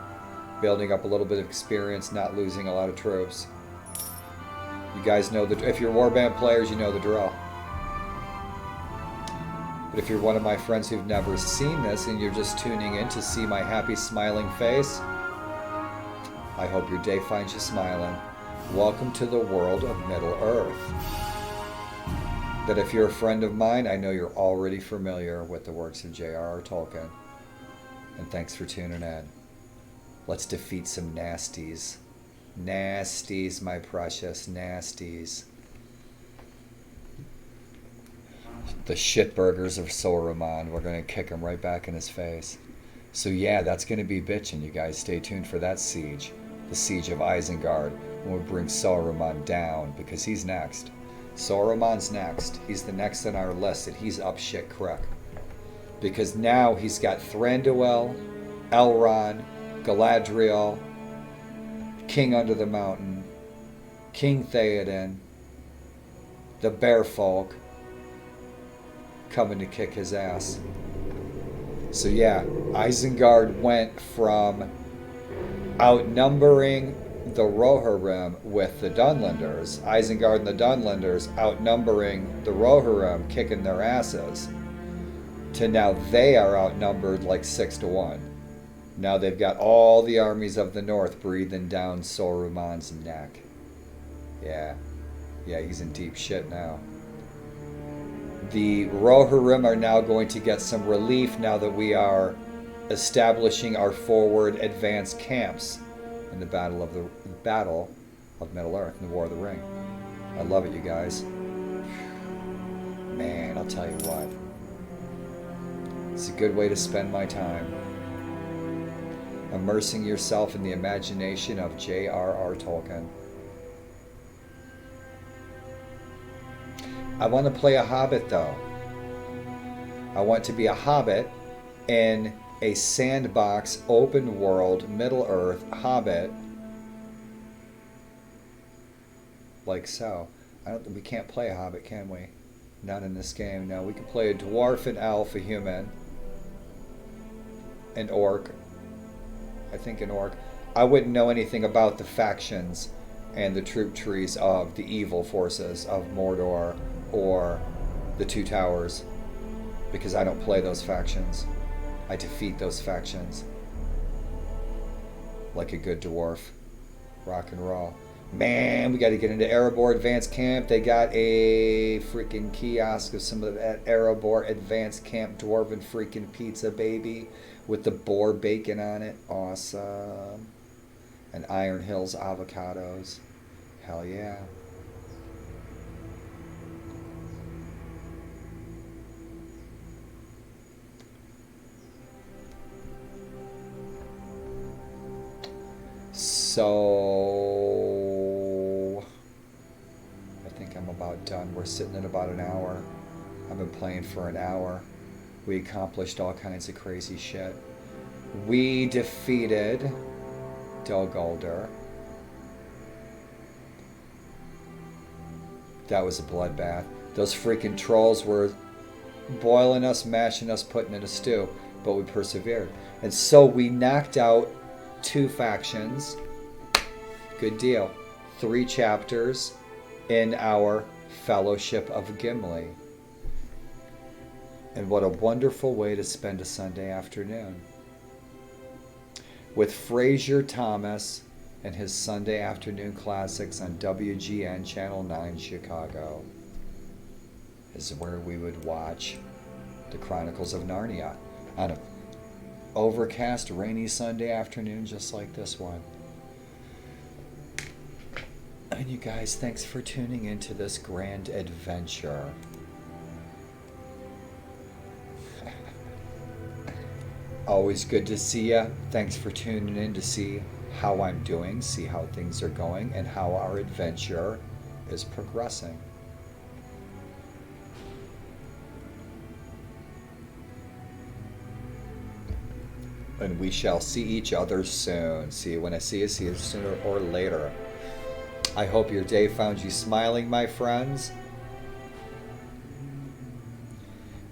Building up a little bit of experience, not losing a lot of troops. You guys know that if you're warband players, you know the drill. But if you're one of my friends who've never seen this and you're just tuning in to see my happy smiling face, I hope your day finds you smiling. Welcome to the world of Middle-earth. That if you're a friend of mine, I know you're already familiar with the works of J.R.R. Tolkien. And thanks for tuning in. Let's defeat some nasties. Nasties, my precious nasties. The shitburgers of Saruman. We're going to kick him right back in his face. So yeah, that's going to be bitchin', you guys. Stay tuned for that siege. The siege of Isengard. And we'll bring Saruman down, because he's next. Saruman's next. He's the next on our list, and he's up shit creek. Because now he's got Thranduil, Elrond, Galadriel, King Under the Mountain, King Theoden, the Bear Folk, coming to kick his ass. So yeah, Isengard went from outnumbering the Rohirrim with the Dunlanders, Isengard and the Dunlanders outnumbering the Rohirrim, kicking their asses, to now they are outnumbered like 6-1. Now they've got all the armies of the north breathing down Saruman's neck. Yeah, he's in deep shit now. The Rohirrim are now going to get some relief now that we are establishing our forward advanced camps in the Battle of Middle Earth, in the War of the Ring. I love it, you guys. Man, I'll tell you what. It's a good way to spend my time. Immersing yourself in the imagination of J.R.R. Tolkien. I want to play a hobbit, though. I want to be a hobbit in a sandbox, open world, Middle Earth hobbit. Like so. We can't play a hobbit, can we? Not in this game. No, we can play a dwarf, an elf, a human, an orc. I think an orc. I wouldn't know anything about the factions and the troop trees of the evil forces of Mordor or the Two Towers, because I don't play those factions. I defeat those factions like a good dwarf. Rock and roll. Man, we got to get into Erebor Advanced Camp. They got a freaking kiosk of some of that Erebor Advanced Camp Dwarven freaking pizza, baby, with the boar bacon on it. Awesome. And Iron Hills avocados. Hell yeah. So I think I'm about done. We're sitting at about an hour. I've been playing for an hour. We accomplished all kinds of crazy shit. We defeated Dol Guldur. That was a bloodbath. Those freaking trolls were boiling us, mashing us, putting in a stew, but we persevered. And so we knocked out 2 factions. Good deal. 3 chapters in our Fellowship of Gimli. And what a wonderful way to spend a Sunday afternoon. With Fraser Thomas and his Sunday afternoon classics on WGN Channel 9 Chicago. This is where we would watch the Chronicles of Narnia on an overcast, rainy Sunday afternoon just like this one. And you guys, thanks for tuning into this grand adventure. Always good to see ya. Thanks for tuning in to see how I'm doing, see how things are going, and how our adventure is progressing. And we shall see each other soon. See you when I see you sooner or later. I hope your day found you smiling, my friends.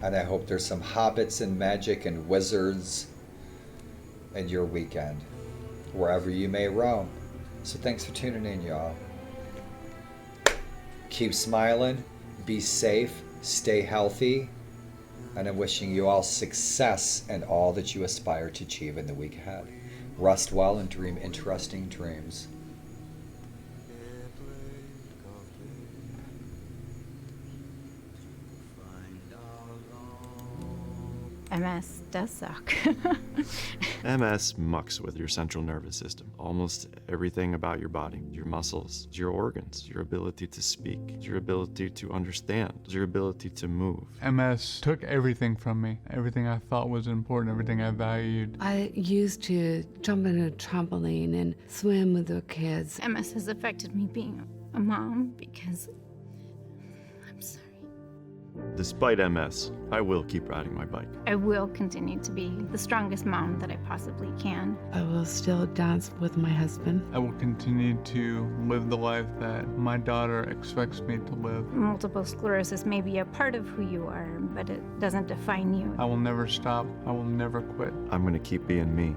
And I hope there's some hobbits and magic and wizards in your weekend, wherever you may roam. So thanks for tuning in, y'all. Keep smiling, be safe, stay healthy, and I'm wishing you all success in all that you aspire to achieve in the week ahead. Rest well and dream interesting dreams. MS does suck. MS mucks with your central nervous system. Almost everything about your body, your muscles, your organs, your ability to speak, your ability to understand, your ability to move. MS took everything from me. Everything I thought was important, everything I valued. I used to jump in a trampoline and swim with the kids. MS has affected me being a mom because I'm sorry. Despite MS, I will keep riding my bike. I will continue to be the strongest mom that I possibly can. I will still dance with my husband. I will continue to live the life that my daughter expects me to live. Multiple sclerosis may be a part of who you are, but it doesn't define you. I will never stop. I will never quit. I'm going to keep being me.